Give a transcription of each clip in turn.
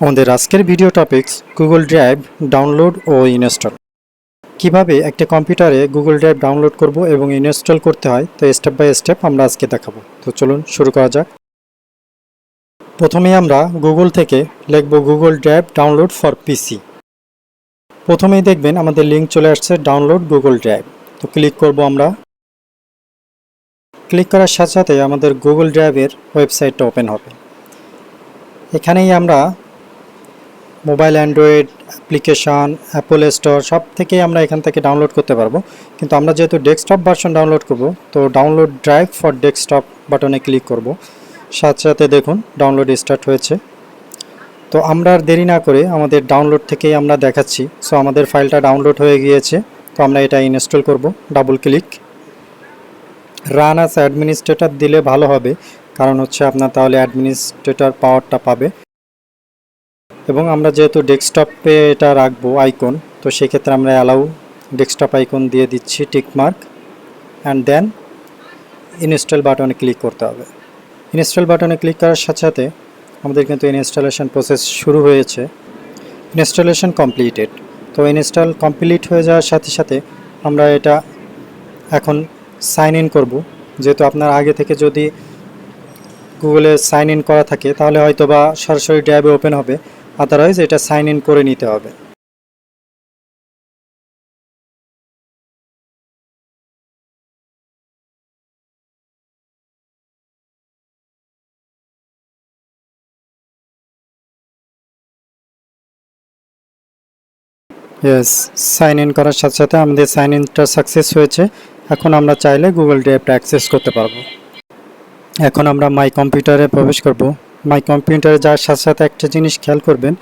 আমাদের আজকের video topics Google drive download ও ইনস্টল। কিভাবে একটা কম্পিউটারে গুগল ড্রাইভ ডাউনলোড করব এবং ইনস্টল করতে হয় তো স্টেপ বাই স্টেপ আমরা আজকে দেখাবো। তো চলুন শুরু করা যাক। প্রথমেই আমরা গুগল থেকে লিখব গুগল ড্রাইভ ডাউনলোড ফর পিসি। প্রথমেই দেখবেন আমাদের লিঙ্ক চলে আসছে ডাউনলোড গুগল ড্রাইভ। তো ক্লিক করব আমরা। ক্লিক করার সাথে সাথে আমাদের গুগল ড্রাইভের ওয়েবসাইটটা ওপেন হবে। এখানেই আমরা mobile, Android application, Apple store সব থেকেই আমরা এখান থেকে ডাউনলোড করতে পারবো। কিন্তু আমরা যেহেতু ডেস্কটপ ভার্সন ডাউনলোড করব, তো ডাউনলোড ড্রাইভ ফর ডেস্কটপ বাটনে ক্লিক করব। সাথে সাথে দেখুন ডাউনলোড স্টার্ট হয়েছে। তো আমরা আর দেরি না করে আমাদের ডাউনলোড থেকেই আমরা দেখাচ্ছি। সো আমাদের ফাইলটা ডাউনলোড হয়ে গিয়েছে। তো আমরা এটা ইনস্টল করব। Double click. Run as administrator দিলে ভালো হবে, কারণ হচ্ছে আপনার তাহলে অ্যাডমিনিস্ট্রেটর পাওয়ারটা পাবে। এবং আমরা যেহেতু ডেস্কটপে এটা রাখবো আইকন, তো সেক্ষেত্রে আমরা অ্যালাউ ডেস্কটপ আইকন দিয়ে দিচ্ছি tick mark, and then install বাটনে ক্লিক করতে হবে। ইনস্টল বাটনে ক্লিক করার সাথে সাথে আমাদের কিন্তু ইনস্টলেশন প্রসেস শুরু হয়েছে। Installation completed. তো ইনস্টল কমপ্লিট হয়ে যাওয়ার সাথে সাথে আমরা এটা এখন সাইন ইন করব। যেহেতু আপনার আগে থেকে যদি গুগলে সাইন ইন করা থাকে তাহলে হয়তো বা সরাসরি ড্রাইভে ওপেন হবে, আদারওয়াইজ এটা সাইন ইন করে নিতে হবে। ইয়েস, সাইন ইন করার সাথে সাথে আমাদের সাইন ইনটা সাকসেস হয়েছে। এখন আমরা চাইলে গুগল ড্রাইভটা অ্যাক্সেস করতে পারবো। এখন আমরা মাই কম্পিউটারে প্রবেশ করব। মাই কম্পিউটারে যাওয়ার সাথে সাথে একটা জিনিস খেয়াল করবেন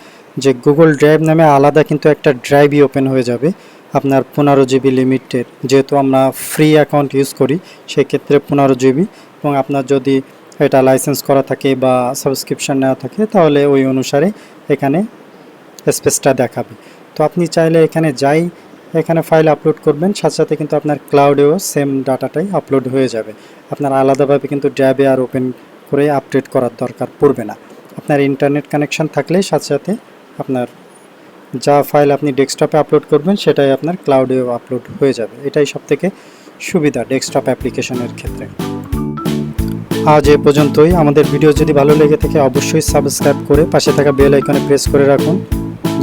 যে গুগল ড্রাইভ নামে আলাদা কিন্তু একটা ড্রাইভই ওপেন হয়ে যাবে আপনার 15 জিবি লিমিটেড। যেহেতু আমরা ফ্রি অ্যাকাউন্ট ইউজ করি সেক্ষেত্রে 15 জিবি, এবং আপনার যদি এটা লাইসেন্স করা থাকে বা সাবস্ক্রিপশান নেওয়া থাকে তাহলে ওই অনুসারে এখানে স্পেসটা দেখাবে। তো আপনি চাইলে এখানে এখানে ফাইল আপলোড করবেন, সাথে সাথে কিন্তু আপনার ক্লাউডেও সেম ডাটাটাই আপলোড হয়ে যাবে। আপনার আলাদাভাবে কিন্তু ড্রাইভে আর ওপেন করে আপডেট করার দরকার পড়বে না। আপনার ইন্টারনেট কানেকশান থাকলেই সাথে সাথে আপনার যা ফাইল আপনি ডেস্কটপে আপলোড করবেন সেটাই আপনার ক্লাউডেও আপলোড হয়ে যাবে। এটাই সবথেকে সুবিধা ডেস্কটপ অ্যাপ্লিকেশনের ক্ষেত্রে। আজ এ পর্যন্তই। আমাদের ভিডিও যদি ভালো লেগে থাকে অবশ্যই সাবস্ক্রাইব করে পাশে থাকা বেল আইকনে প্রেস করে রাখুন।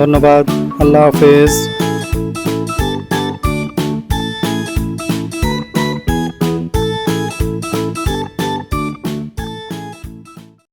ধন্যবাদ। আল্লাহ হাফেজ।